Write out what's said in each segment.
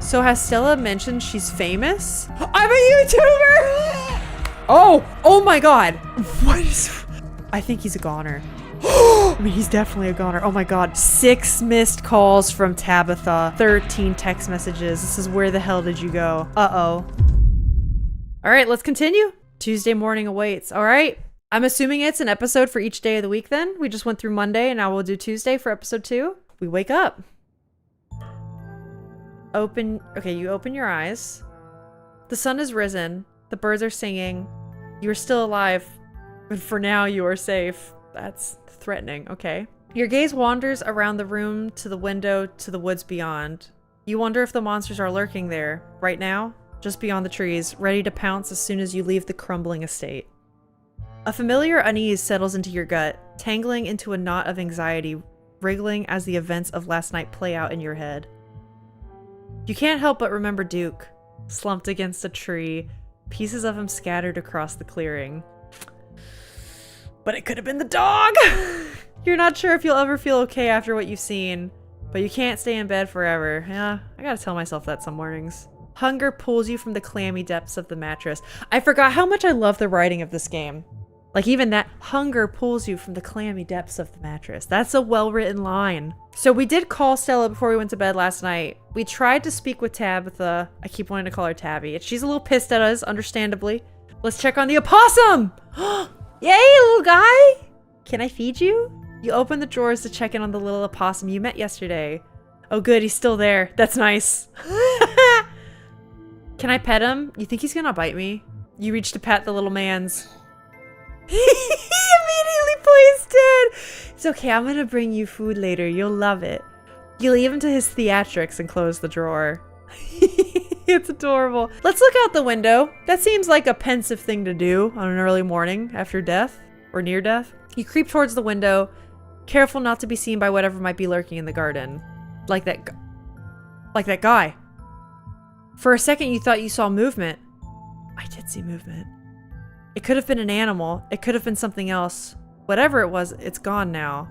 So has Stella mentioned she's famous? I'm a YouTuber! Oh my God. What is, I think he's a goner. I mean, he's definitely a goner. Oh my God. 6 missed calls from Tabitha. 13 text messages. This is where the hell did you go? Uh-oh. All right, let's continue. Tuesday morning awaits. All right. I'm assuming it's an episode for each day of the week then. We just went through Monday and now we'll do Tuesday for episode 2. We wake up. Okay, you open your eyes. The sun has risen. The birds are singing. You are still alive. But for now, you are safe. That's threatening. Okay. Your gaze wanders around the room to the window to the woods beyond. You wonder if the monsters are lurking there, right now, just beyond the trees, ready to pounce as soon as you leave the crumbling estate. A familiar unease settles into your gut, tangling into a knot of anxiety, wriggling as the events of last night play out in your head. You can't help but remember Duke, slumped against a tree, pieces of him scattered across the clearing. But it could have been the dog! You're not sure if you'll ever feel okay after what you've seen, but you can't stay in bed forever. Yeah, I gotta tell myself that some mornings. Hunger pulls you from the clammy depths of the mattress. I forgot how much I love the writing of this game. Like even that, hunger pulls you from the clammy depths of the mattress. That's a well-written line. So we did call Stella before we went to bed last night. We tried to speak with Tabitha. I keep wanting to call her Tabby. She's a little pissed at us, understandably. Let's check on the opossum! Yay, little guy! Can I feed you? You open the drawers to check in on the little opossum you met yesterday. Oh good, he's still there. That's nice. Can I pet him? You think he's gonna bite me? You reach to pat the little man's. He immediately plays dead. It's okay, I'm gonna bring you food later. You'll love it. You leave him to his theatrics and close the drawer. It's adorable. Let's look out the window. That seems like a pensive thing to do on an early morning after death or near death. You creep towards the window, careful not to be seen by whatever might be lurking in the garden. Like that guy. For a second you thought you saw movement. I did see movement. It could have been an animal. It could have been something else. Whatever it was, it's gone now.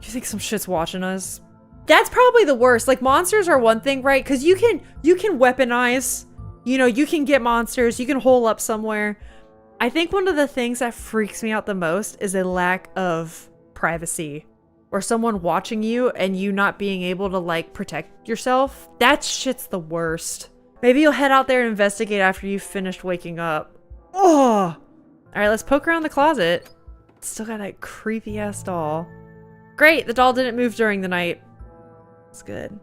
You think some shit's watching us? That's probably the worst. Like, monsters are one thing, right? Because you can weaponize. You know, you can get monsters. You can hole up somewhere. I think one of the things that freaks me out the most is a lack of privacy. Or someone watching you and you not being able to, like, protect yourself. That shit's the worst. Maybe you'll head out there and investigate after you've finished waking up. Oh! Alright, let's poke around the closet. Still got that creepy ass doll. Great, the doll didn't move during the night. That's good.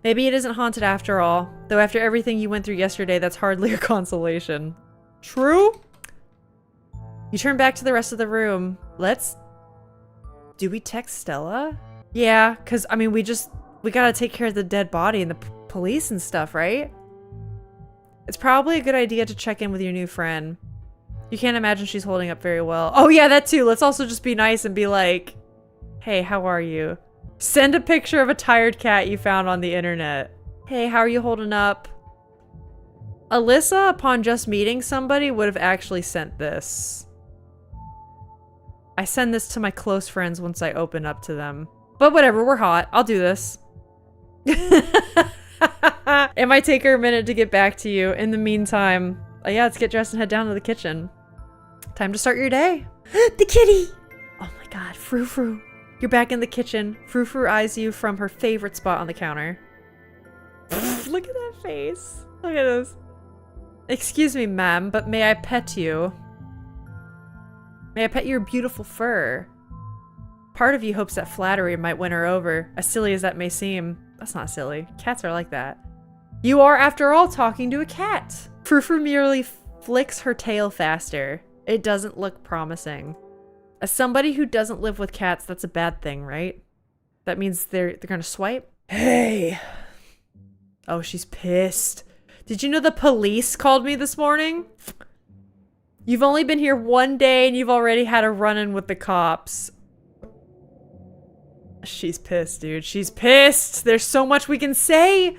Maybe it isn't haunted after all. Though after everything you went through yesterday, that's hardly a consolation. True? You turn back to the rest of the room. Do we text Stella? Yeah, because, I mean, we gotta take care of the dead body and the police and stuff, right? It's probably a good idea to check in with your new friend. You can't imagine she's holding up very well. Oh yeah, that too. Let's also just be nice and be like, hey, how are you? Send a picture of a tired cat you found on the internet. Hey, how are you holding up? Alyssa, upon just meeting somebody, would have actually sent this. I send this to my close friends once I open up to them. But whatever, we're hot. I'll do this. It might take her a minute to get back to you. In the meantime, yeah, let's get dressed and head down to the kitchen. Time to start your day. The kitty! Oh my god, Frou Frou. You're back in the kitchen. Frou Frou eyes you from her favorite spot on the counter. Look at that face. Look at this. Excuse me, ma'am, but may I pet you? May I pet your beautiful fur? Part of you hopes that flattery might win her over, as silly as that may seem. That's not silly. Cats are like that. You are, after all, talking to a cat. Frou Frou merely flicks her tail faster. It doesn't look promising. As somebody who doesn't live with cats, that's a bad thing, right? That means they're gonna swipe? Hey! Oh, she's pissed. Did you know the police called me this morning? You've only been here one day and you've already had a run-in with the cops. She's pissed, dude. She's pissed! There's so much we can say!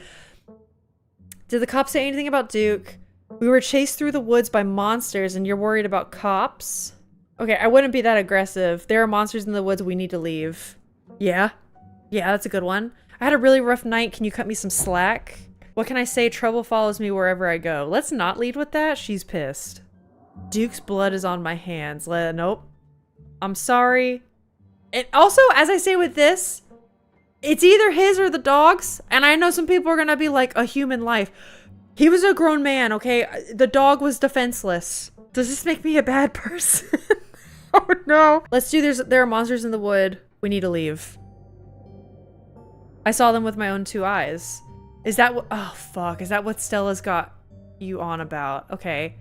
Did the cops say anything about Duke? We were chased through the woods by monsters and you're worried about cops? Okay, I wouldn't be that aggressive. There are monsters in the woods, we need to leave. Yeah? Yeah, that's a good one. I had a really rough night. Can you cut me some slack? What can I say? Trouble follows me wherever I go. Let's not lead with that. She's pissed. Duke's blood is on my hands. Nope. I'm sorry. And also, as I say with this, it's either his or the dog's. And I know some people are gonna be like, a human life. He was a grown man, okay? The dog was defenseless. Does this make me a bad person? Oh no. Let's do this. There are monsters in the wood. We need to leave. I saw them with my own 2 eyes. Is that what? Oh fuck. Is that what Stella's got you on about? Okay.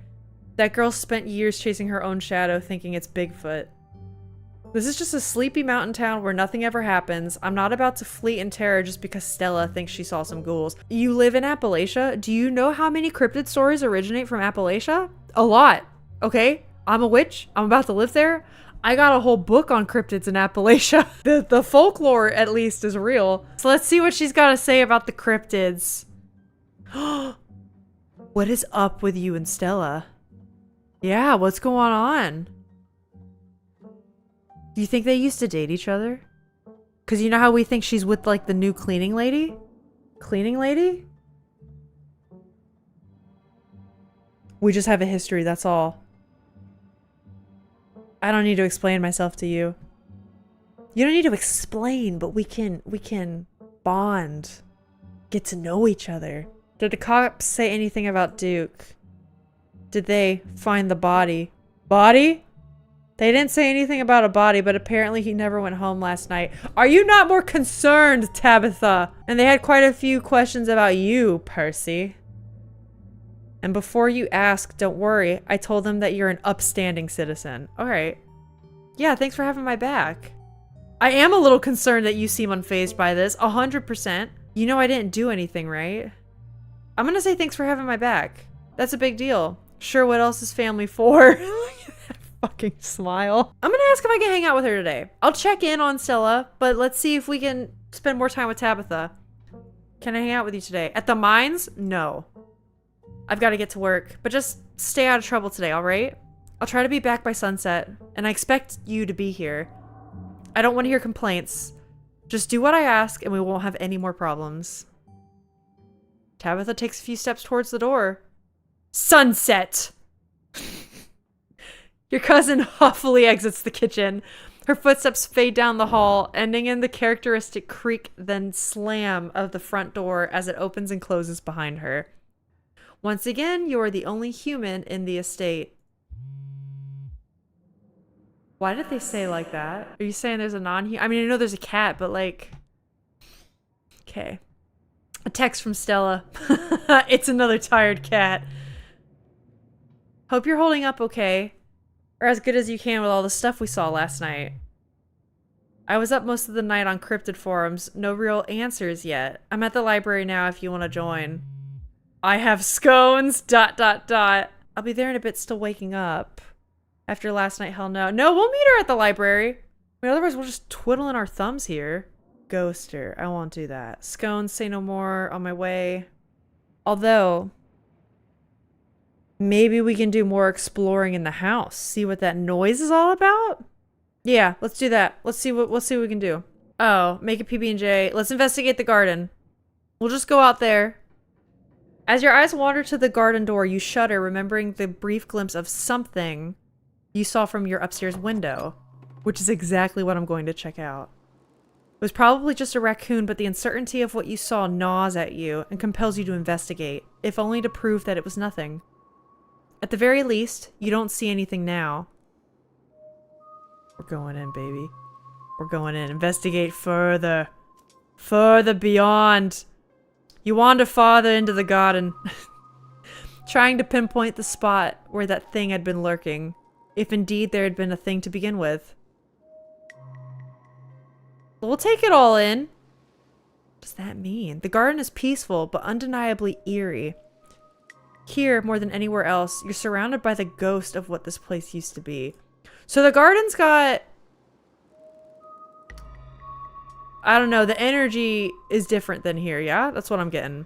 That girl spent years chasing her own shadow thinking it's Bigfoot. This is just a sleepy mountain town where nothing ever happens. I'm not about to flee in terror just because Stella thinks she saw some ghouls. You live in Appalachia? Do you know how many cryptid stories originate from Appalachia? A lot. Okay? I'm a witch. I'm about to live there. I got a whole book on cryptids in Appalachia. The folklore, at least, is real. So let's see what she's got to say about the cryptids. What is up with you and Stella? Yeah, what's going on? Do you think they used to date each other? Because you know how we think she's with, like, the new cleaning lady? Cleaning lady? We just have a history, that's all. I don't need to explain myself to you. You don't need to explain, but we can bond. Get to know each other. Did the cops say anything about Duke? Did they find the body? Body? They didn't say anything about a body, but apparently he never went home last night. Are you not more concerned, Tabitha? And they had quite a few questions about you, Percy. And before you ask, don't worry. I told them that you're an upstanding citizen. All right. Yeah, thanks for having my back. I am a little concerned that you seem unfazed by this. 100%. You know I didn't do anything, right? I'm gonna say thanks for having my back. That's a big deal. Sure, what else is family for? Fucking smile. I'm gonna ask if I can hang out with her today. I'll check in on Stella, but let's see if we can spend more time with Tabitha. Can I hang out with you today? At the mines? No. I've got to get to work, but just stay out of trouble today, all right? I'll try to be back by sunset, and I expect you to be here. I don't want to hear complaints. Just do what I ask, and we won't have any more problems. Tabitha takes a few steps towards the door. Sunset! Your cousin huffily exits the kitchen. Her footsteps fade down the hall, ending in the characteristic creak, then slam of the front door as it opens and closes behind her. Once again, you are the only human in the estate. Why did they say like that? Are you saying there's a non-human? I mean, I know there's a cat, but like... Okay. A text from Stella. It's another tired cat. Hope you're holding up okay. Or as good as you can with all the stuff we saw last night. I was up most of the night on cryptid forums. No real answers yet. I'm at the library now if you want to join. I have scones, ... I'll be there in a bit, still waking up. After last night, hell no. No, we'll meet her at the library. I mean, otherwise we're just twiddling our thumbs here. Ghoster, I won't do that. Scones, say no more, on my way. Although... maybe we can do more exploring in the house. See what that noise is all about? Yeah, let's do that. Let's see what we can do. Oh, make a PB&J. Let's investigate the garden. We'll just go out there. As your eyes wander to the garden door, you shudder, remembering the brief glimpse of something you saw from your upstairs window, which is exactly what I'm going to check out. It was probably just a raccoon, but the uncertainty of what you saw gnaws at you and compels you to investigate, if only to prove that it was nothing. At the very least, you don't see anything now. We're going in, baby. We're going in. Investigate further. Further beyond. You wander farther into the garden, trying to pinpoint the spot where that thing had been lurking, if indeed there had been a thing to begin with. We'll take it all in. What does that mean? The garden is peaceful, but undeniably eerie. Here, more than anywhere else, you're surrounded by the ghost of what this place used to be. So the garden's got... I don't know, the energy is different than here, yeah? That's what I'm getting.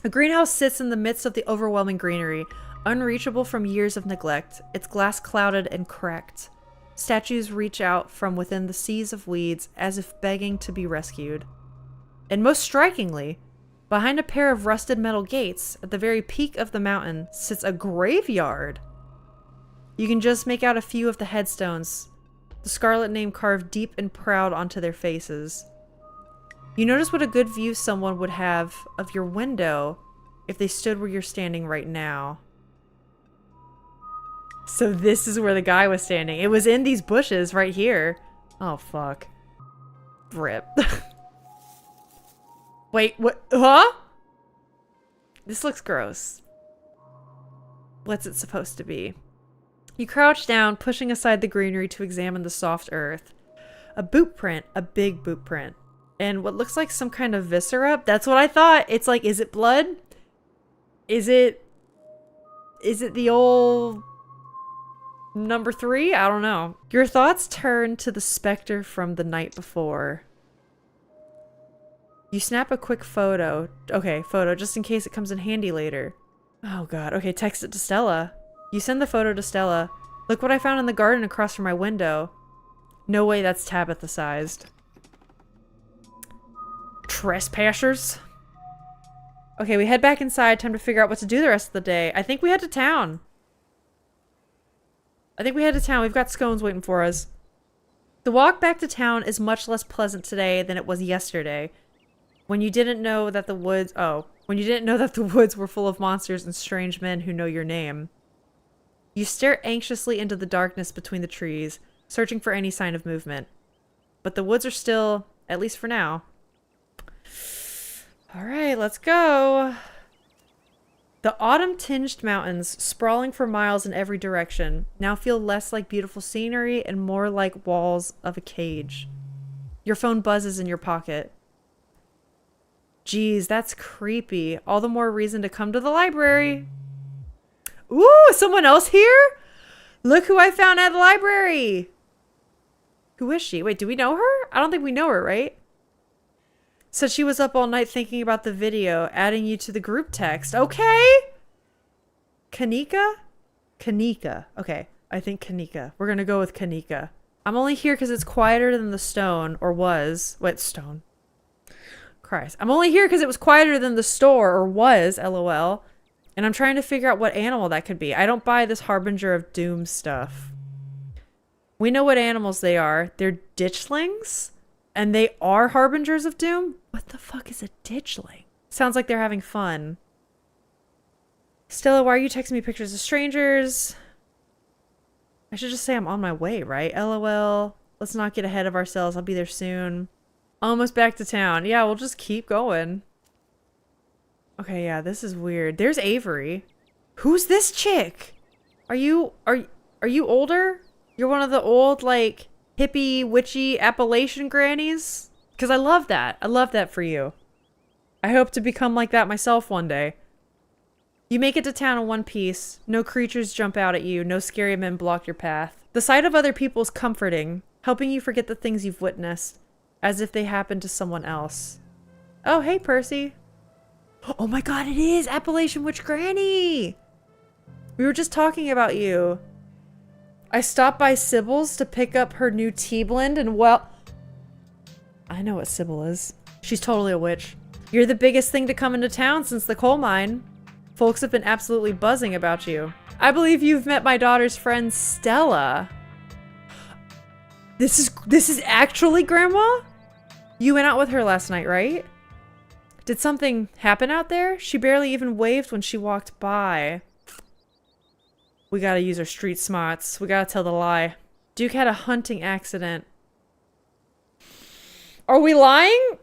A greenhouse sits in the midst of the overwhelming greenery, unreachable from years of neglect, its glass clouded and cracked. Statues reach out from within the seas of weeds as if begging to be rescued. And most strikingly, behind a pair of rusted metal gates, at the very peak of the mountain, sits a graveyard. You can just make out a few of the headstones, the Scarlet name carved deep and proud onto their faces. You notice what a good view someone would have of your window if they stood where you're standing right now. So this is where the guy was standing. It was in these bushes right here. Oh, fuck. Rip. Wait, what? Huh? This looks gross. What's it supposed to be? You crouch down, pushing aside the greenery to examine the soft earth. A boot print, a big boot print. And what looks like some kind of viscera. That's what I thought. It's like, is it blood? Is it the old number 3? I don't know. Your thoughts turn to the specter from the night before. You snap a quick photo. Okay, photo, just in case it comes in handy later. Oh god, okay, text it to Stella. You send the photo to Stella. Look what I found in the garden across from my window. No way that's Tabitha sized. Trespassers. Okay, we head back inside. Time to figure out what to do the rest of the day. I think we head to town. We've got scones waiting for us. The walk back to town is much less pleasant today than it was yesterday. When you didn't know that the woods were full of monsters and strange men who know your name. You stare anxiously into the darkness between the trees, searching for any sign of movement. But the woods are still, at least for now. Alright, let's go. The autumn-tinged mountains, sprawling for miles in every direction, now feel less like beautiful scenery and more like walls of a cage. Your phone buzzes in your pocket. Geez, that's creepy. All the more reason to come to the library. Ooh, someone else here? Look who I found at the library. Who is she? Wait, do we know her? I don't think we know her, right? So she was up all night thinking about the video, adding you to the group text. Okay. Kanika? Kanika. Okay, I think Kanika. We're gonna go with Kanika. I'm only here because it's quieter than the stone, or was. Wait, stone. Christ. I'm only here because it was quieter than the store, or was, lol. And I'm trying to figure out what animal that could be. I don't buy this harbinger of doom stuff. We know what animals they are. They're ditchlings? And they are harbingers of doom? What the fuck is a ditchling? Sounds like they're having fun. Stella, why are you texting me pictures of strangers? I should just say I'm on my way, right? LOL. Let's not get ahead of ourselves. I'll be there soon. Almost back to town. Yeah, we'll just keep going. Okay, yeah, this is weird. There's Avery. Who's this chick? Are you older? You're one of the old, like, hippie, witchy Appalachian grannies? Because I love that. I love that for you. I hope to become like that myself one day. You make it to town in one piece. No creatures jump out at you. No scary men block your path. The sight of other people is comforting, helping you forget the things you've witnessed, as if they happened to someone else. Oh, hey, Percy. Oh my god, it is Appalachian Witch Granny! We were just talking about you. I stopped by Sybil's to pick up her new tea blend and well... I know what Sybil is. She's totally a witch. You're the biggest thing to come into town since the coal mine. Folks have been absolutely buzzing about you. I believe you've met my daughter's friend Stella. This is actually Grandma? You went out with her last night, right? Did something happen out there? She barely even waved when she walked by. We gotta use our street smarts. We gotta tell the lie. Duke had a hunting accident. Are we lying?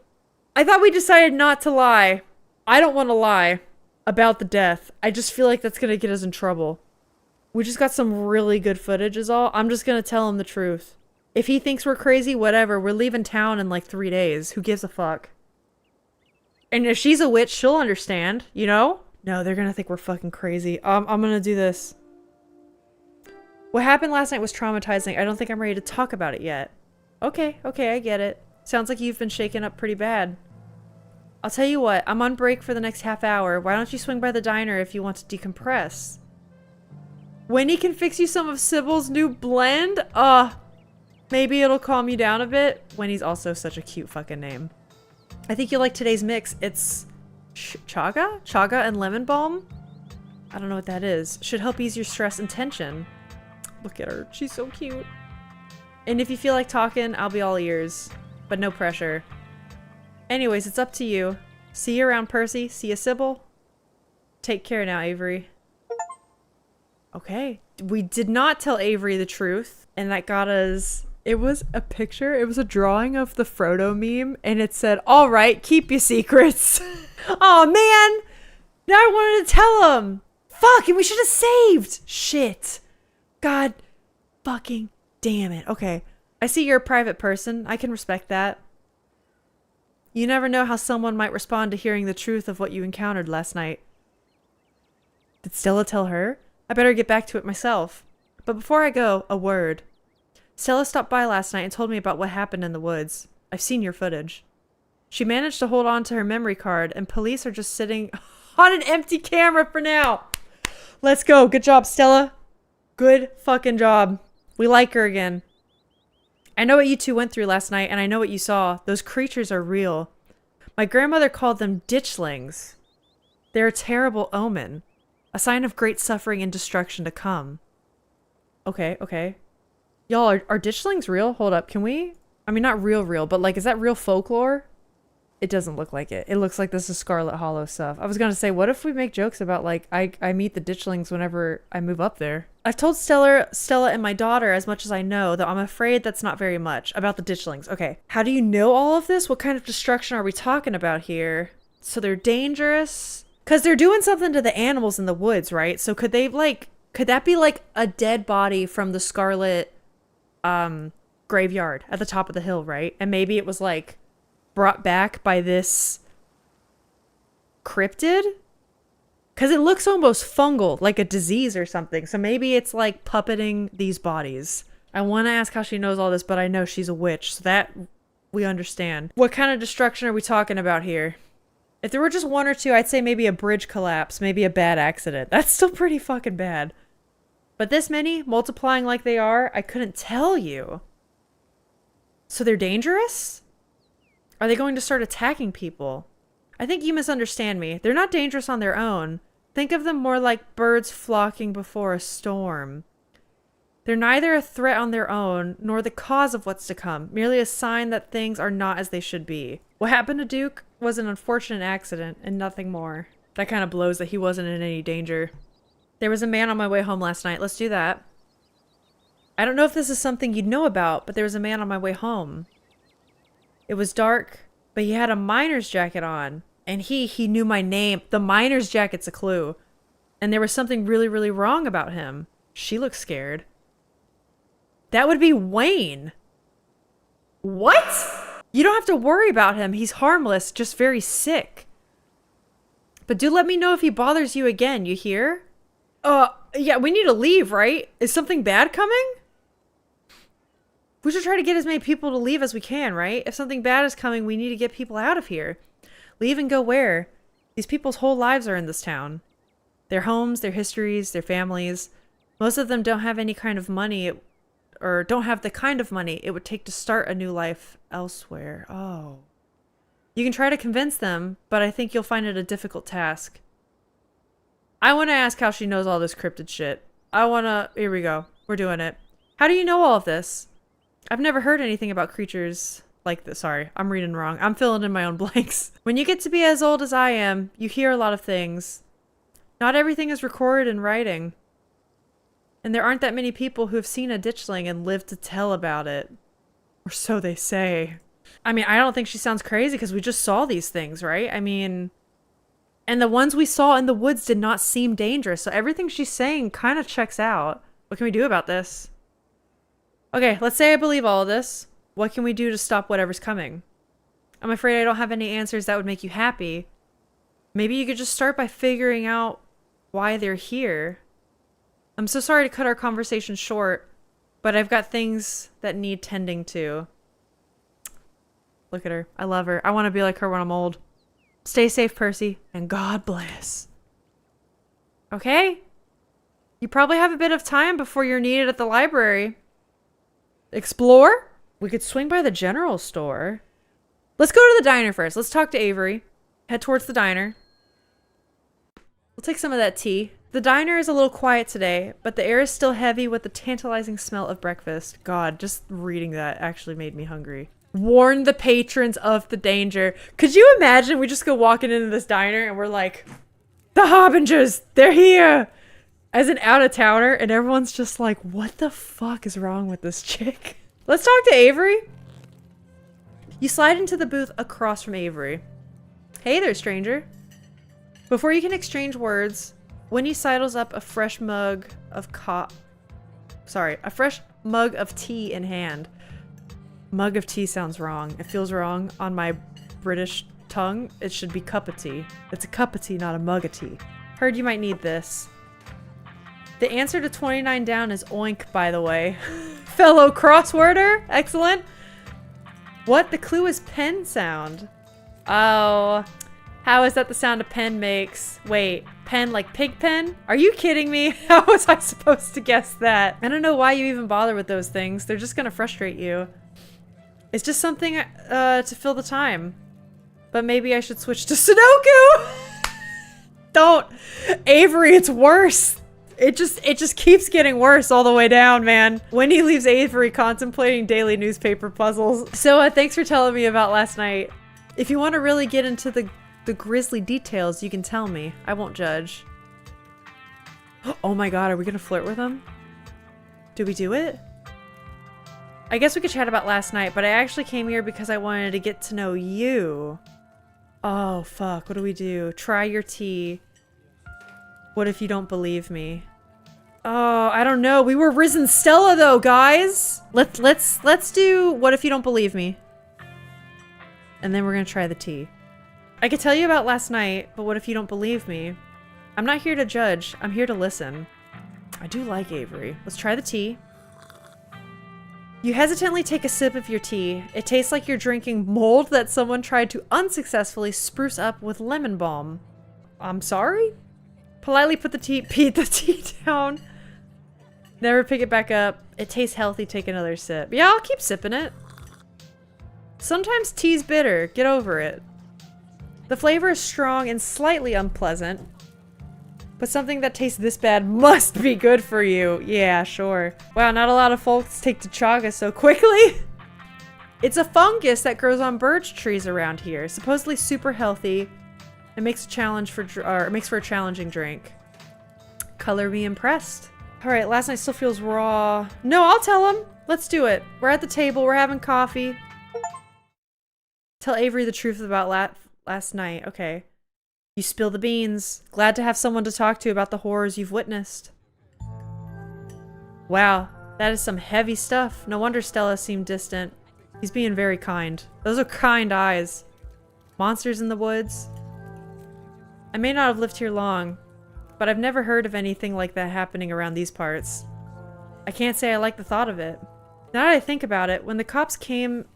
I thought we decided not to lie. I don't want to lie about the death. I just feel like that's gonna get us in trouble. We just got some really good footage is all. I'm just gonna tell him the truth. If he thinks we're crazy, whatever. We're leaving town in like 3 days. Who gives a fuck? And if she's a witch, she'll understand, you know? No, they're gonna think we're fucking crazy. I'm gonna do this. What happened last night was traumatizing. I don't think I'm ready to talk about it yet. Okay, I get it. Sounds like you've been shaken up pretty bad. I'll tell you what, I'm on break for the next half hour. Why don't you swing by the diner if you want to decompress? Winnie can fix you some of Sybil's new blend? Maybe it'll calm you down a bit. Winnie's also such a cute fucking name. I think you'll like today's mix. It's chaga? Chaga and lemon balm? I don't know what that is. Should help ease your stress and tension. Look at her. She's so cute. And if you feel like talking, I'll be all ears. But no pressure. Anyways, it's up to you. See you around, Percy. See you, Sybil. Take care now, Avery. Okay. We did not tell Avery the truth. And that got us... It was a picture. It was a drawing of the Frodo meme. And it said, all right, keep your secrets. Oh, man. Now I wanted to tell him. Fuck, and we should have saved. Shit. God fucking damn it. Okay. I see you're a private person. I can respect that. You never know how someone might respond to hearing the truth of what you encountered last night. Did Stella tell her? I better get back to it myself. But before I go, a word. Stella stopped by last night and told me about what happened in the woods. I've seen your footage. She managed to hold on to her memory card, and police are just sitting on an empty camera for now. Let's go. Good job, Stella. Good fucking job. We like her again. I know what you two went through last night, and I know what you saw. Those creatures are real. My grandmother called them ditchlings. They're a terrible omen. A sign of great suffering and destruction to come. Okay, okay. Y'all, are ditchlings real? Hold up, can we? I mean, not real, but like, is that real folklore? It doesn't look like it. It looks like this is Scarlet Hollow stuff. I was gonna say, what if we make jokes about like, I meet the ditchlings whenever I move up there? I've told Stella and my daughter as much as I know, though I'm afraid that's not very much about the ditchlings. Okay, how do you know all of this? What kind of destruction are we talking about here? So they're dangerous? Because they're doing something to the animals in the woods, right? So could they like, could that be like a dead body from the Scarlet graveyard at the top of the hill, right? And maybe it was like brought back by this cryptid? Because it looks almost fungal, like a disease or something. So maybe it's like puppeting these bodies. I want to ask how she knows all this, but I know she's a witch, so that we understand. What kind of destruction are we talking about here? If there were just one or two, I'd say maybe a bridge collapse, maybe a bad accident. That's still pretty fucking bad. But this many, multiplying like they are, I couldn't tell you. So they're dangerous? Are they going to start attacking people? I think you misunderstand me. They're not dangerous on their own. Think of them more like birds flocking before a storm. They're neither a threat on their own, nor the cause of what's to come, merely a sign that things are not as they should be. What happened to Duke was an unfortunate accident, and nothing more. That kind of blows that he wasn't in any danger. There was a man on my way home last night. Let's do that. I don't know if this is something you'd know about, but there was a man on my way home. It was dark, but he had a miner's jacket on. And he knew my name. The miner's jacket's a clue. And there was something really, really wrong about him. She looks scared. That would be Wayne. What? You don't have to worry about him. He's harmless, just very sick. But do let me know if he bothers you again, you hear? Yeah, we need to leave, right? Is something bad coming? We should try to get as many people to leave as we can, right? If something bad is coming, we need to get people out of here. Leave and go where? These people's whole lives are in this town. Their homes, their histories, their families. Most of them don't have any kind of money, or don't have the kind of money it would take to start a new life elsewhere. Oh. You can try to convince them, but I think you'll find it a difficult task. I want to ask how she knows all this cryptid shit. Here we go. We're doing it. How do you know all of this? I've never heard anything about creatures like this. Sorry, I'm reading wrong. I'm filling in my own blanks. When you get to be as old as I am, you hear a lot of things. Not everything is recorded in writing. And there aren't that many people who have seen a ditchling and lived to tell about it. Or so they say. I mean, I don't think she sounds crazy because we just saw these things, right? I mean, and the ones we saw in the woods did not seem dangerous. So everything she's saying kind of checks out. What can we do about this? Okay, let's say I believe all of this. What can we do to stop whatever's coming? I'm afraid I don't have any answers that would make you happy. Maybe you could just start by figuring out why they're here. I'm so sorry to cut our conversation short, but I've got things that need tending to. Look at her. I love her. I want to be like her when I'm old. Stay safe, Percy, and God bless. Okay? You probably have a bit of time before you're needed at the library. Explore? We could swing by the general store. Let's go to the diner first. Let's talk to Avery. Head towards the diner. We'll take some of that tea. The diner is a little quiet today, but the air is still heavy with the tantalizing smell of breakfast. God, just reading that actually made me hungry. Warn the patrons of the danger. Could you imagine we just go walking into this diner and we're like, the Harbingers, they're here! As an out-of-towner, and everyone's just like, what the fuck is wrong with this chick? Let's talk to Avery. You slide into the booth across from Avery. Hey there, stranger. Before you can exchange words, Winnie sidles up a fresh mug of tea in hand. Mug of tea sounds wrong. It feels wrong on my British tongue. It should be cup of tea. It's a cup of tea, not a mug of tea. Heard you might need this. The answer to 29 down is oink, by the way. Fellow crossworder? Excellent. What? The clue is pen sound. Oh. How is that the sound a pen makes? Wait, pen like pig pen? Are you kidding me? How was I supposed to guess that? I don't know why you even bother with those things. They're just gonna frustrate you. It's just something to fill the time. But maybe I should switch to Sudoku! Don't! Avery, it's worse! It just keeps getting worse all the way down, man. Wendy leaves Avery contemplating daily newspaper puzzles. So thanks for telling me about last night. If you want to really get into the grisly details, you can tell me. I won't judge. Oh my god, are we gonna flirt with him? Do we do it? I guess we could chat about last night, but I actually came here because I wanted to get to know you. Oh fuck, what do we do? Try your tea. What if you don't believe me? Oh, I don't know. We were Risen Stella though, guys. Let's do what if you don't believe me. And then we're gonna try the tea. I could tell you about last night, but what if you don't believe me? I'm not here to judge. I'm here to listen. I do like Avery. Let's try the tea. You hesitantly take a sip of your tea. It tastes like you're drinking mold that someone tried to unsuccessfully spruce up with lemon balm. I'm sorry? Politely put the tea down. Never pick it back up. It tastes healthy. Take another sip. Yeah, I'll keep sipping it. Sometimes tea's bitter. Get over it. The flavor is strong and slightly unpleasant. But something that tastes this bad must be good for you. Yeah, sure. Wow, not a lot of folks take to chaga so quickly. It's a fungus that grows on birch trees around here. Supposedly super healthy. It makes it makes for a challenging drink. Color me impressed. Alright, last night still feels raw. No, I'll tell him. Let's do it. We're at the table. We're having coffee. Tell Avery the truth about last night. Okay. You spill the beans. Glad to have someone to talk to about the horrors you've witnessed. Wow, that is some heavy stuff. No wonder Stella seemed distant. He's being very kind. Those are kind eyes. Monsters in the woods. I may not have lived here long, but I've never heard of anything like that happening around these parts. I can't say I like the thought of it. Now that I think about it, when the cops came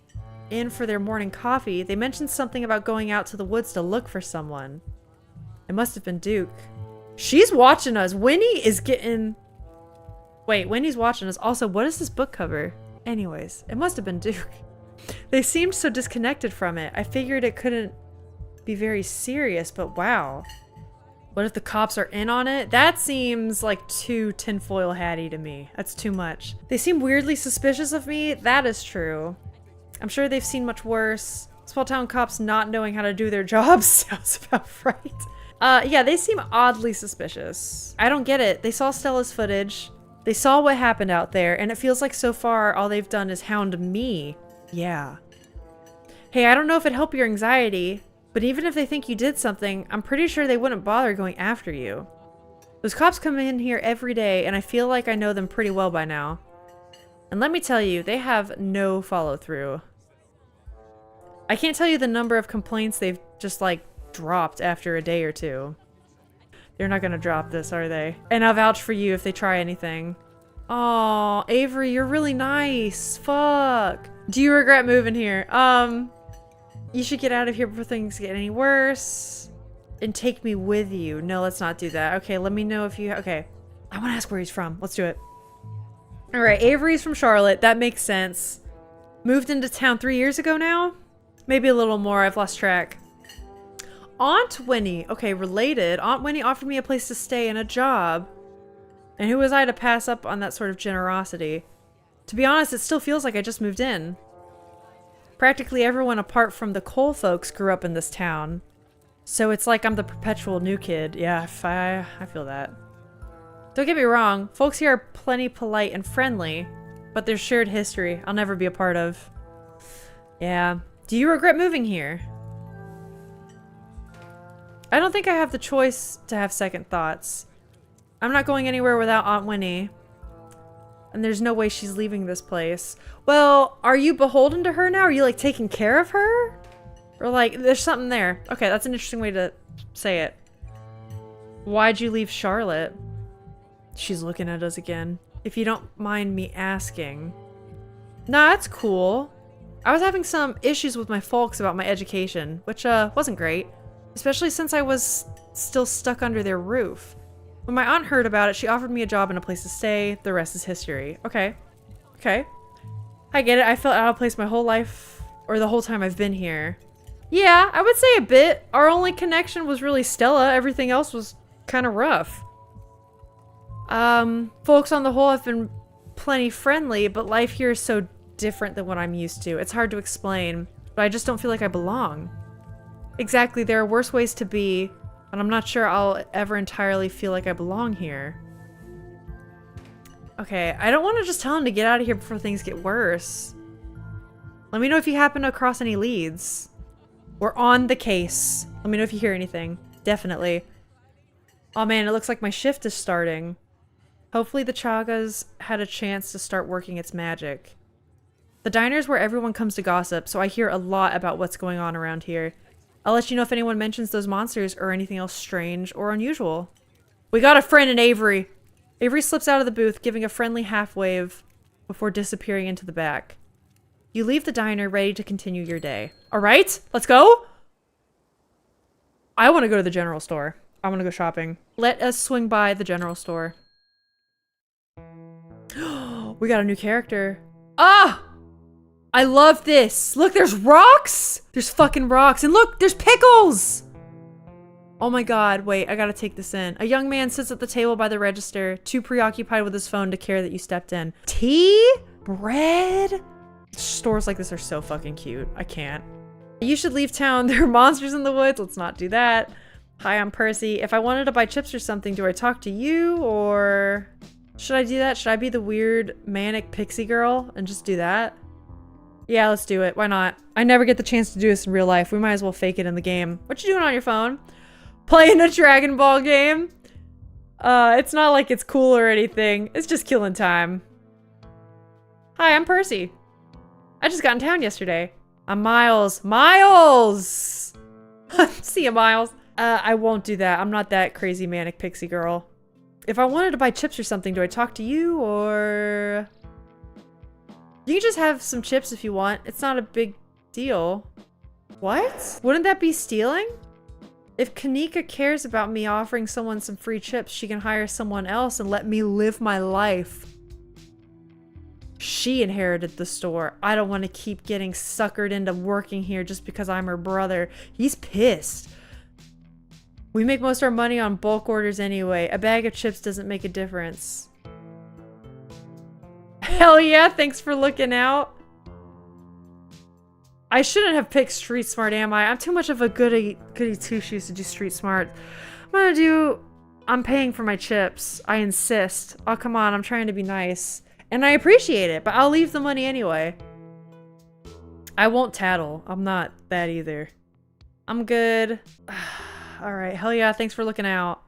in for their morning coffee, they mentioned something about going out to the woods to look for someone. It must have been Duke. She's watching us. Winnie is getting... Wait, Winnie's watching us. Also, what is this book cover? Anyways, it must have been Duke. They seemed so disconnected from it. I figured it couldn't be very serious, but wow. What if the cops are in on it? That seems like too tinfoil hatty to me. That's too much. They seem weirdly suspicious of me. That is true. I'm sure they've seen much worse. Small town cops not knowing how to do their jobs sounds about right. Yeah, they seem oddly suspicious. I don't get it. They saw Stella's footage. They saw what happened out there, and it feels like so far all they've done is hound me. Yeah. Hey, I don't know if it'd help your anxiety, but even if they think you did something, I'm pretty sure they wouldn't bother going after you. Those cops come in here every day, and I feel like I know them pretty well by now. And let me tell you, they have no follow-through. I can't tell you the number of complaints they've just, like, dropped after a day or two. They're not gonna drop this, are they? And I'll vouch for you if they try anything. Aw, Avery, you're really nice. Fuck. Do you regret moving here? You should get out of here before things get any worse. And take me with you. No, let's not do that. Okay, let me know if you... Okay. I want to ask where he's from. Let's do it. Alright, Avery's from Charlotte. That makes sense. Moved into town 3 years ago now? Maybe a little more. I've lost track. Aunt Winnie. Okay, related. Aunt Winnie offered me a place to stay and a job. And who was I to pass up on that sort of generosity? To be honest, it still feels like I just moved in. Practically everyone apart from the Cole folks grew up in this town. So it's like I'm the perpetual new kid. Yeah, I feel that. Don't get me wrong, folks here are plenty polite and friendly, but there's shared history I'll never be a part of. Yeah. Do you regret moving here? I don't think I have the choice to have second thoughts. I'm not going anywhere without Aunt Winnie. And there's no way she's leaving this place. Well, are you beholden to her now? Are you like taking care of her? Or like, there's something there. Okay, that's an interesting way to say it. Why'd you leave Charlotte? She's looking at us again. If you don't mind me asking. Nah, that's cool. I was having some issues with my folks about my education, which wasn't great. Especially since I was still stuck under their roof. When my aunt heard about it, she offered me a job and a place to stay. The rest is history. Okay. Okay. I get it. I felt out of place my whole life, or the whole time I've been here. Yeah, I would say a bit. Our only connection was really Stella. Everything else was kind of rough. Folks on the whole have been plenty friendly, but life here is so different than what I'm used to. It's hard to explain, but I just don't feel like I belong. Exactly, there are worse ways to be, and I'm not sure I'll ever entirely feel like I belong here. Okay, I don't want to just tell him to get out of here before things get worse. Let me know if you happen to cross any leads. We're on the case. Let me know if you hear anything. Definitely. Oh man, it looks like my shift is starting. Hopefully the Chagas had a chance to start working its magic. The diner's where everyone comes to gossip, so I hear a lot about what's going on around here. I'll let you know if anyone mentions those monsters or anything else strange or unusual. We got a friend in Avery. Avery slips out of the booth, giving a friendly half wave before disappearing into the back. You leave the diner ready to continue your day. All right, let's go. I want to go to the general store. I want to go shopping. Let us swing by the general store. We got a new character. Ah! I love this. Look, there's rocks. There's fucking rocks. And look, there's pickles. Oh my god, wait, I gotta take this in. A young man sits at the table by the register, too preoccupied with his phone to care that you stepped in. Tea? Bread? Stores like this are so fucking cute. I can't. You should leave town. There are monsters in the woods. Let's not do that. Hi, I'm Percy. If I wanted to buy chips or something, do I talk to you or... Should I do that? Should I be the weird manic pixie girl and just do that? Yeah, let's do it. Why not? I never get the chance to do this in real life. We might as well fake it in the game. What you doing on your phone? Playing a Dragon Ball game? It's not like it's cool or anything. It's just killing time. Hi, I'm Percy. I just got in town yesterday. I'm Miles. Miles! See ya, Miles. I won't do that. I'm not that crazy manic pixie girl. If I wanted to buy chips or something, do I talk to you or... You can just have some chips if you want. It's not a big deal. What? Wouldn't that be stealing? If Kanika cares about me offering someone some free chips, she can hire someone else and let me live my life. She inherited the store. I don't want to keep getting suckered into working here just because I'm her brother. He's pissed. We make most of our money on bulk orders anyway. A bag of chips doesn't make a difference. Hell yeah, thanks for looking out. I shouldn't have picked Street Smart, am I? I'm too much of a goody two-shoes to do Street Smart. I'm paying for my chips. I insist. Oh, come on, I'm trying to be nice. And I appreciate it, but I'll leave the money anyway. I won't tattle. I'm not that either. I'm good. Alright, hell yeah, thanks for looking out.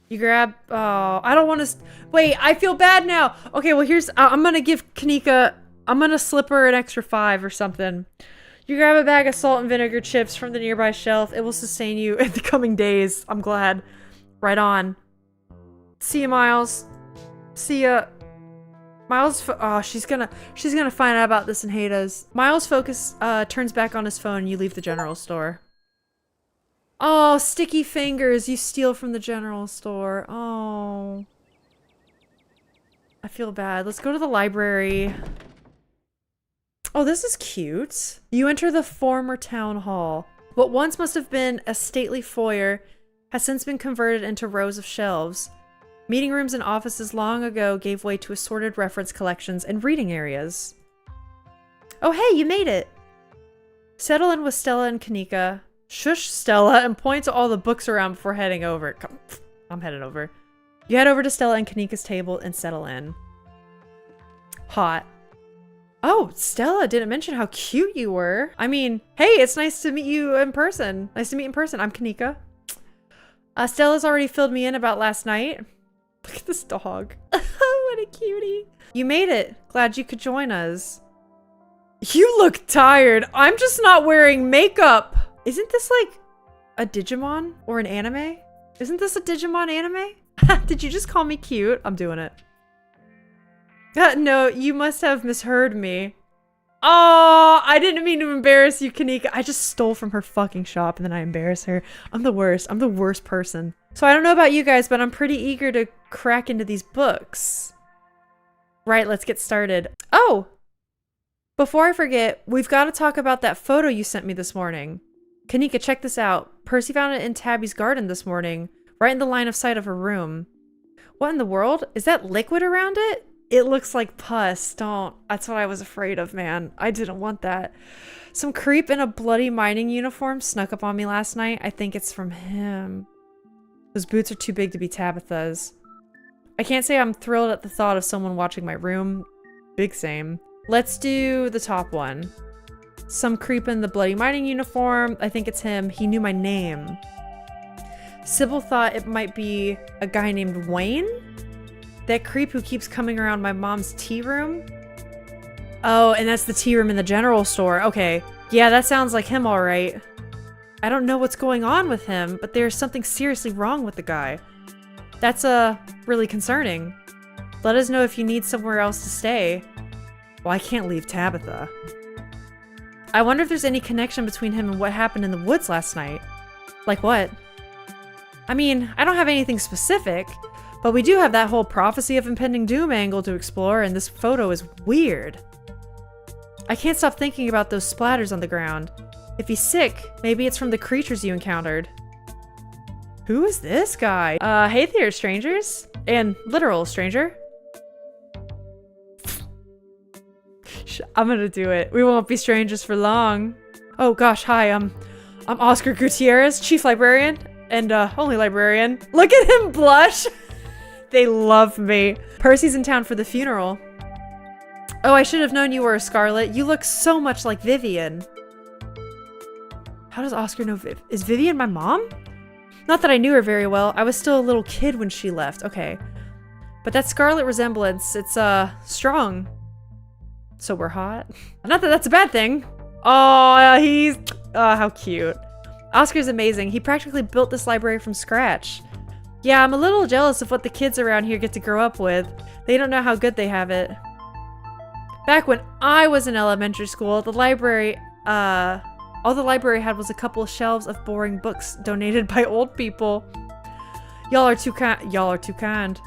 You grab... Oh, I don't want to... Wait, I feel bad now. Okay, well here's... I'm gonna give Kanika... I'm gonna slip her an extra 5 or something. You grab a bag of salt and vinegar chips from the nearby shelf. It will sustain you in the coming days. I'm glad. Right on. See ya, Miles. See ya. Miles... Oh, she's gonna find out about this and hate us. Miles' focus turns back on his phone and you leave the general store. Oh, sticky fingers. You steal from the general store. Oh. I feel bad. Let's go to the library. Oh, this is cute. You enter the former town hall. What once must have been a stately foyer has since been converted into rows of shelves. Meeting rooms and offices long ago gave way to assorted reference collections and reading areas. Oh, hey, you made it. Settle in with Stella and Kanika. Shush Stella and point to all the books around before heading over. Come, I'm heading over. You head over to Stella and Kanika's table and settle in. Hot. Oh, Stella didn't mention how cute you were. I mean, hey, it's nice to meet you in person. Nice to meet in person. I'm Kanika. Stella's already filled me in about last night. Look at this dog. What a cutie. You made it. Glad you could join us. You look tired. I'm just not wearing makeup. Isn't this like a Digimon or an anime? Isn't this a Digimon anime? Did you just call me cute? I'm doing it. No, you must have misheard me. Oh, I didn't mean to embarrass you, Kanika. I just stole from her fucking shop and then I embarrass her. I'm the worst. I'm the worst person. So I don't know about you guys, but I'm pretty eager to crack into these books. Right, let's get started. Oh! Before I forget, we've got to talk about that photo you sent me this morning. Kanika, check this out. Percy found it in Tabby's garden this morning, right in the line of sight of her room. What in the world? Is that liquid around it? It looks like pus. Don't. That's what I was afraid of, man. I didn't want that. Some creep in a bloody mining uniform snuck up on me last night. I think it's from him. Those boots are too big to be Tabitha's. I can't say I'm thrilled at the thought of someone watching my room. Big same. Let's do the top one. Some creep in the bloody mining uniform. I think it's him. He knew my name. Sybil thought it might be a guy named Wayne? That creep who keeps coming around my mom's tea room? Oh, and that's the tea room in the general store. Okay. Yeah, that sounds like him all right. I don't know what's going on with him, but there's something seriously wrong with the guy. That's, really concerning. Let us know if you need somewhere else to stay. Well, I can't leave Tabitha. I wonder if there's any connection between him and what happened in the woods last night. Like what? I mean, I don't have anything specific, but we do have that whole prophecy of impending doom angle to explore, and this photo is weird. I can't stop thinking about those splatters on the ground. If he's sick, maybe it's from the creatures you encountered. Who is this guy? Hey there, strangers. And literal stranger. I'm gonna do it. We won't be strangers for long. Oh gosh, hi, I'm Oscar Gutierrez, chief librarian, and only librarian. Look at him blush! They love me. Percy's in town for the funeral. Oh, I should have known you were a Scarlet. You look so much like Vivian. How does Oscar know Is Vivian my mom? Not that I knew her very well. I was still a little kid when she left. Okay. But that Scarlet resemblance, it's, strong. So we're hot? Not that that's a bad thing. Oh, he's... Oh, how cute. Oscar's amazing. He practically built this library from scratch. Yeah, I'm a little jealous of what the kids around here get to grow up with. They don't know how good they have it. Back when I was in elementary school, the library, all the library had was a couple of shelves of boring books donated by old people. Y'all are too kind.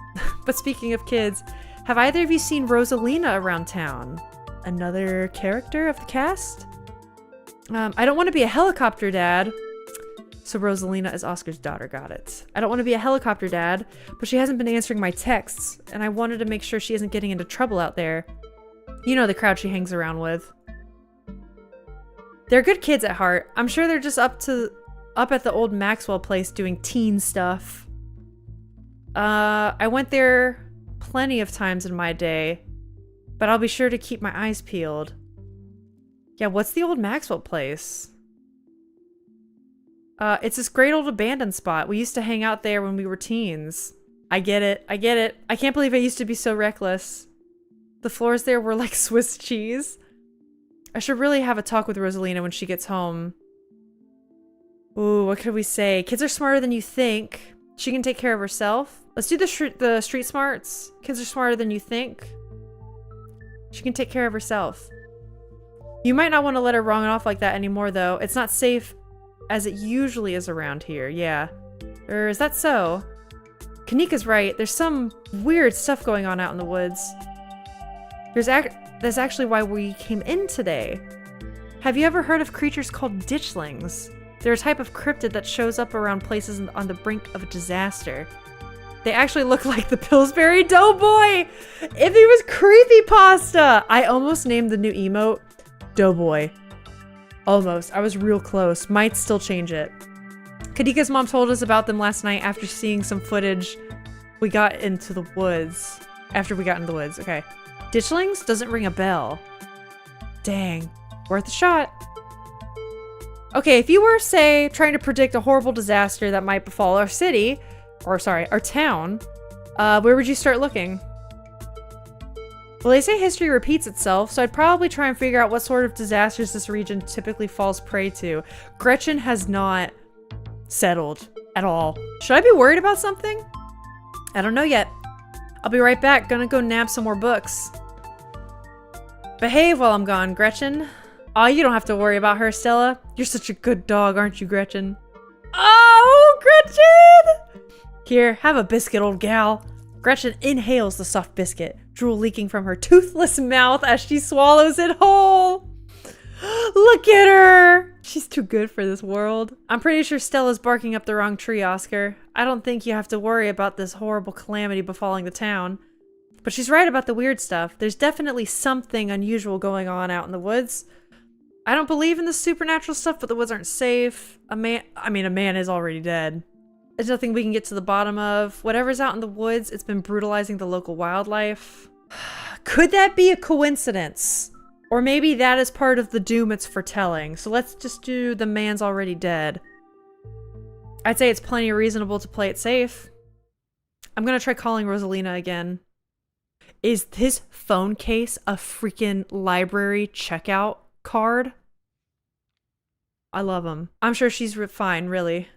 But speaking of kids, have either of you seen Rosalina around town? Another character of the cast? I don't want to be a helicopter dad. So Rosalina is Oscar's daughter, got it. I don't want to be a helicopter dad, but she hasn't been answering my texts, and I wanted to make sure she isn't getting into trouble out there. You know the crowd she hangs around with. They're good kids at heart. I'm sure they're just up at the old Maxwell place doing teen stuff. I went there plenty of times in my day, but I'll be sure to keep my eyes peeled. Yeah, what's the old Maxwell place? It's this great old abandoned spot. We used to hang out there when we were teens. I get it. I get it. I can't believe I used to be so reckless. The floors there were like Swiss cheese. I should really have a talk with Rosalina when she gets home. Ooh, what could we say? Kids are smarter than you think. She can take care of herself. Let's do the street smarts. Kids are smarter than you think. She can take care of herself. You might not want to let her run off like that anymore, though. It's not safe as it usually is around here, yeah. Or is that so? Kanika's right. There's some weird stuff going on out in the woods. That's actually why we came in today. Have you ever heard of creatures called ditchlings? They're a type of cryptid that shows up around places on the brink of a disaster. They actually look like the Pillsbury Doughboy! If he was creepypasta! I almost named the new emote Doughboy. Almost. I was real close. Might still change it. Kadika's mom told us about them last night after seeing some footage. We got into the woods. After we got into the woods. Okay. Ditchlings? Doesn't ring a bell. Dang. Worth a shot. Okay, if you were, say, trying to predict a horrible disaster that might befall our city, or sorry, our town, where would you start looking? Well, they say history repeats itself, so I'd probably try and figure out what sort of disasters this region typically falls prey to. Gretchen has not settled at all. Should I be worried about something? I don't know yet. I'll be right back. Gonna go nab some more books. Behave while I'm gone, Gretchen. Oh, you don't have to worry about her, Stella. You're such a good dog, aren't you, Gretchen? Oh, Gretchen! Here, have a biscuit, old gal. Gretchen inhales the soft biscuit, drool leaking from her toothless mouth as she swallows it whole. Look at her! She's too good for this world. I'm pretty sure Stella's barking up the wrong tree, Oscar. I don't think you have to worry about this horrible calamity befalling the town. But she's right about the weird stuff. There's definitely something unusual going on out in the woods. I don't believe in the supernatural stuff, but the woods aren't safe. A man is already dead. There's nothing we can get to the bottom of. Whatever's out in the woods, it's been brutalizing the local wildlife. Could that be a coincidence? Or maybe that is part of the doom it's foretelling. So let's just do the man's already dead. I'd say it's plenty reasonable to play it safe. I'm gonna try calling Rosalina again. Is his phone case a freaking library checkout card? I love him. I'm sure she's fine, really.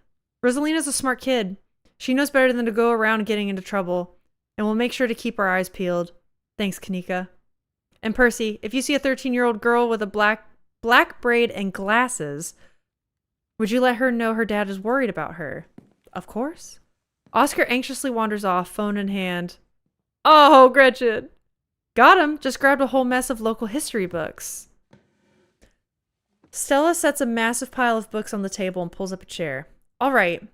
Rosalina's a smart kid. She knows better than to go around getting into trouble. And we'll make sure to keep our eyes peeled. Thanks, Kanika. And Percy, if you see a 13-year-old girl with a black braid and glasses, would you let her know her dad is worried about her? Of course. Oscar anxiously wanders off, phone in hand. Oh, Gretchen. Got him. Just grabbed a whole mess of local history books. Stella sets a massive pile of books on the table and pulls up a chair. All right.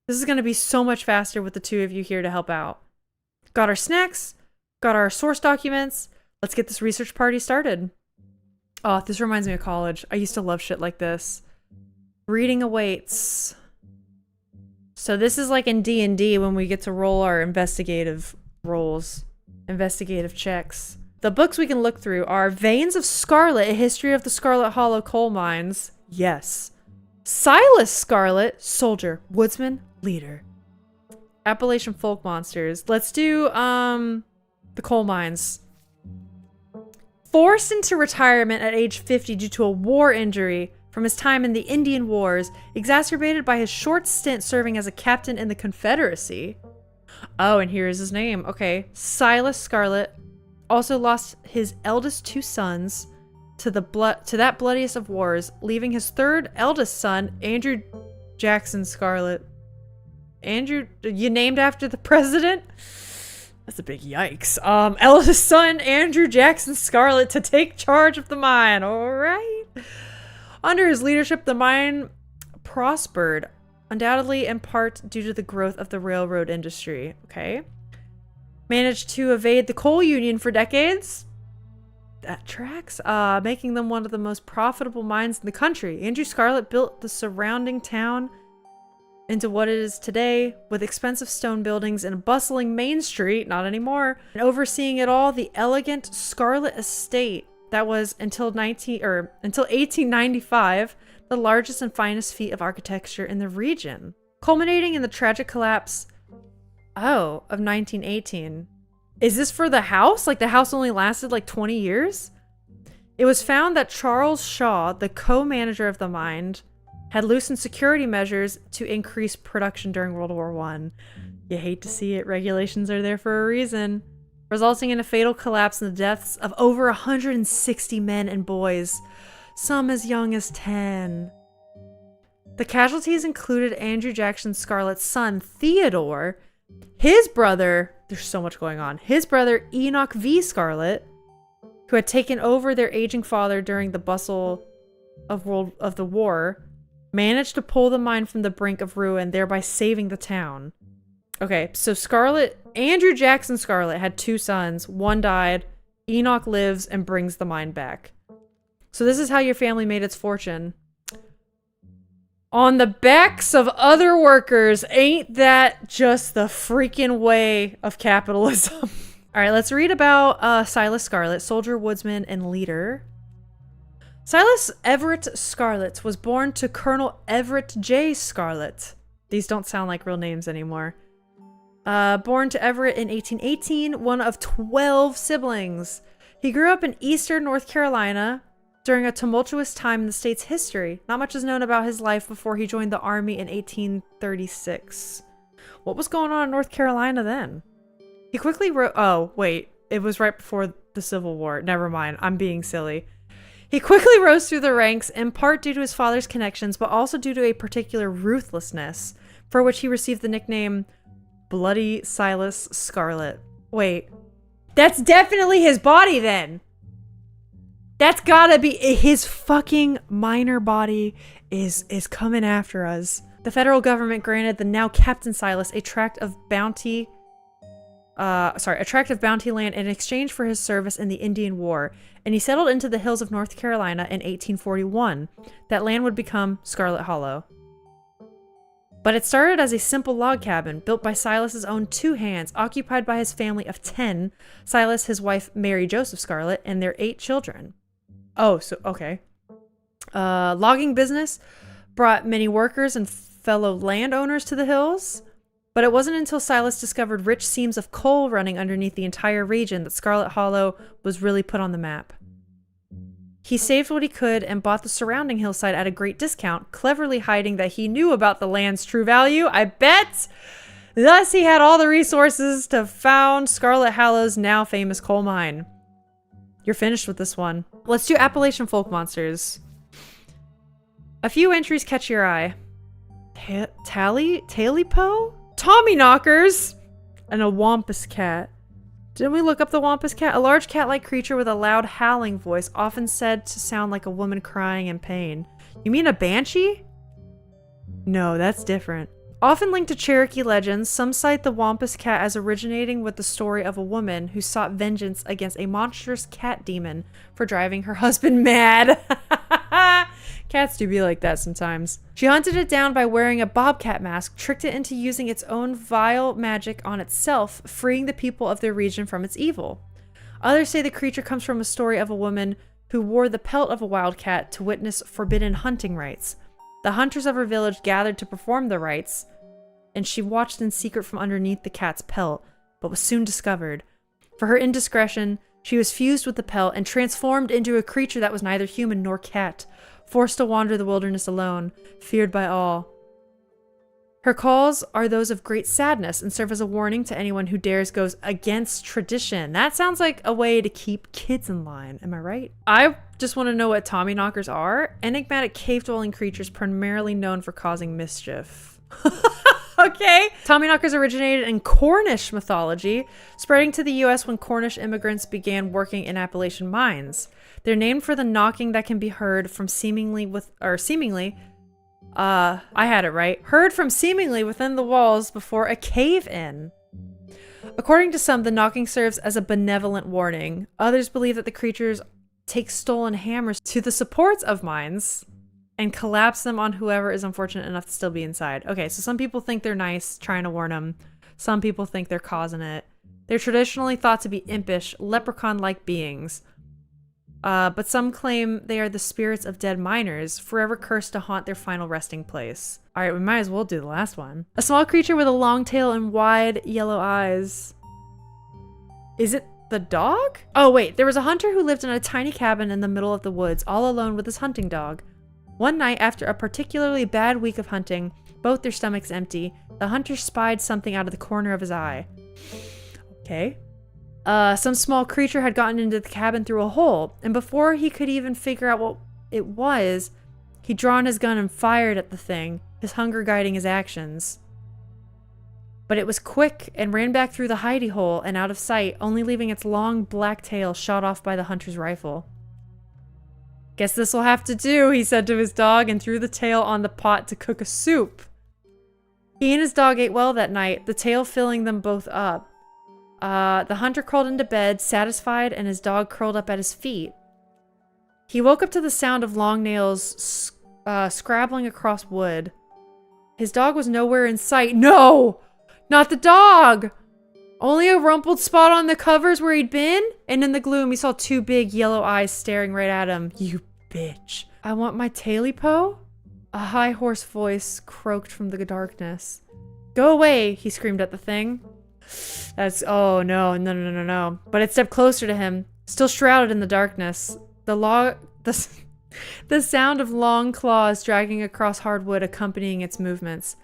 This is going to be so much faster with the two of you here to help out. Got our snacks. Got our source documents. Let's get this research party started. Oh, this reminds me of college. I used to love shit like this. Reading awaits. So this is like in D&D when we get to roll our investigative rolls. Investigative checks. The books we can look through are Veins of Scarlet, A History of the Scarlet Hollow Coal Mines. Yes. Silas Scarlet, Soldier, Woodsman, Leader. Appalachian Folk Monsters. Let's do, the coal mines. Forced into retirement at age 50 due to a war injury from his time in the Indian Wars, exacerbated by his short stint serving as a captain in the Confederacy. Oh, and here is his name. Okay. Silas Scarlet also lost his eldest two sons to that bloodiest of wars, leaving his third eldest son, Andrew Jackson Scarlet. Andrew, you named after the president? That's a big yikes. Eldest son, Andrew Jackson Scarlet, to take charge of the mine. All right. Under his leadership, the mine prospered, undoubtedly in part due to the growth of the railroad industry. Okay. Managed to evade the coal union for decades. That tracks. Making them one of the most profitable mines in the country. Andrew Scarlet built the surrounding town into what it is today, with expensive stone buildings and a bustling main street, not anymore, and overseeing it all, the elegant Scarlet Estate that was until 1895 the largest and finest feat of architecture in the region, culminating in the tragic collapse of 1918. Is this for the house? Like the house only lasted like 20 years? It was found that Charles Shaw, the co-manager of the mine, had loosened security measures to increase production during World War I. You hate to see it. Regulations are there for a reason. Resulting in a fatal collapse and the deaths of over 160 men and boys, some as young as 10. The casualties included Andrew Jackson Scarlet's son, Theodore, his brother, there's so much going on, his brother, Enoch V. Scarlet, who had taken over their aging father during the bustle of the war, managed to pull the mine from the brink of ruin, thereby saving the town. Okay, so Andrew Jackson Scarlet had 2 sons. One died. Enoch lives and brings the mine back. So this is how your family made its fortune. On the backs of other workers. Ain't that just the freaking way of capitalism? All right, let's read about Silas Scarlet, soldier, woodsman, and leader. Silas Everett Scarlet was born to Colonel Everett J. Scarlet. These don't sound like real names anymore. Born to Everett in 1818, one of 12 siblings. He grew up in eastern North Carolina during a tumultuous time in the state's history. Not much is known about his life before he joined the army in 1836. What was going on in North Carolina then? He quickly oh, wait. It was right before the Civil War. Never mind. I'm being silly. He quickly rose through the ranks, in part due to his father's connections, but also due to a particular ruthlessness, for which he received the nickname Bloody Silas Scarlet. Wait. That's definitely his body then! That's gotta be... His fucking minor body is coming after us. The federal government granted the now Captain Silas a tract of bounty land in exchange for his service in the Indian War, and he settled into the hills of North Carolina in 1841. That land would become Scarlet Hollow. But it started as a simple log cabin built by Silas's own 2 hands, occupied by his family of 10, Silas, his wife Mary Joseph Scarlet, and their 8 children. Oh, so okay. Logging business brought many workers and fellow landowners to the hills. But it wasn't until Silas discovered rich seams of coal running underneath the entire region that Scarlet Hollow was really put on the map. He saved what he could and bought the surrounding hillside at a great discount, cleverly hiding that he knew about the land's true value, I bet! Thus, he had all the resources to found Scarlet Hollow's now famous coal mine. You're finished with this one. Let's do Appalachian folk monsters. A few entries catch your eye. Talipo? Tommyknockers! And a wampus cat. Didn't we look up the wampus cat? A large cat-like creature with a loud howling voice, often said to sound like a woman crying in pain. You mean a banshee? No, that's different. Often linked to Cherokee legends, some cite the wampus cat as originating with the story of a woman who sought vengeance against a monstrous cat demon for driving her husband mad. Cats do be like that sometimes. She hunted it down by wearing a bobcat mask, tricked it into using its own vile magic on itself, freeing the people of their region from its evil. Others say the creature comes from a story of a woman who wore the pelt of a wildcat to witness forbidden hunting rites. The hunters of her village gathered to perform the rites, and she watched in secret from underneath the cat's pelt, but was soon discovered. For her indiscretion, she was fused with the pelt and transformed into a creature that was neither human nor cat, forced to wander the wilderness alone, feared by all. Her calls are those of great sadness and serve as a warning to anyone who dares goes against tradition. That sounds like a way to keep kids in line, am I right? I just want to know what Tommyknockers are. Enigmatic cave-dwelling creatures primarily known for causing mischief. Okay. Tommyknockers originated in Cornish mythology, spreading to the U.S. when Cornish immigrants began working in Appalachian mines. They're named for the knocking that can be heard from heard from seemingly within the walls before a cave-in. According to some, the knocking serves as a benevolent warning. Others believe that the creatures take stolen hammers to the supports of mines and collapse them on whoever is unfortunate enough to still be inside. Okay, so some people think they're nice, trying to warn them. Some people think they're causing it. They're traditionally thought to be impish, leprechaun-like beings. But some claim they are the spirits of dead miners, forever cursed to haunt their final resting place. Alright, we might as well do the last one. A small creature with a long tail and wide yellow eyes. Is it the dog? Oh wait, there was a hunter who lived in a tiny cabin in the middle of the woods, all alone with his hunting dog. One night, after a particularly bad week of hunting, both their stomachs empty, the hunter spied something out of the corner of his eye. Okay. Some small creature had gotten into the cabin through a hole, and before he could even figure out what it was, he'd drawn his gun and fired at the thing, his hunger guiding his actions. But it was quick and ran back through the hidey hole and out of sight, only leaving its long black tail shot off by the hunter's rifle. Guess this'll have to do, he said to his dog and threw the tail on the pot to cook a soup. He and his dog ate well that night, the tail filling them both up. The hunter crawled into bed, satisfied, and his dog curled up at his feet. He woke up to the sound of long nails scrabbling across wood. His dog was nowhere in sight. No! Not the dog! Only a rumpled spot on the covers where he'd been? And in the gloom, he saw 2 big yellow eyes staring right at him. You bitch. I want my taily-po? A high, hoarse voice croaked from the darkness. Go away, he screamed at the thing. Oh, no. But it stepped closer to him, still shrouded in the darkness. The sound of long claws dragging across hardwood accompanying its movements.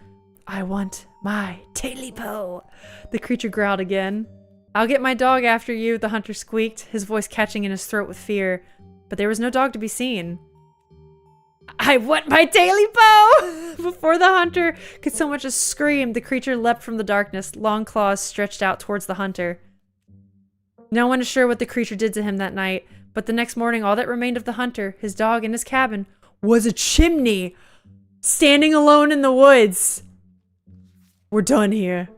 I want my taily-po, the creature growled again. I'll get my dog after you, the hunter squeaked, his voice catching in his throat with fear. But there was no dog to be seen. I want my taily-po! Before the hunter could so much as scream, the creature leapt from the darkness, long claws stretched out towards the hunter. No one is sure what the creature did to him that night, but the next morning all that remained of the hunter, his dog, and his cabin was a chimney, standing alone in the woods. We're done here.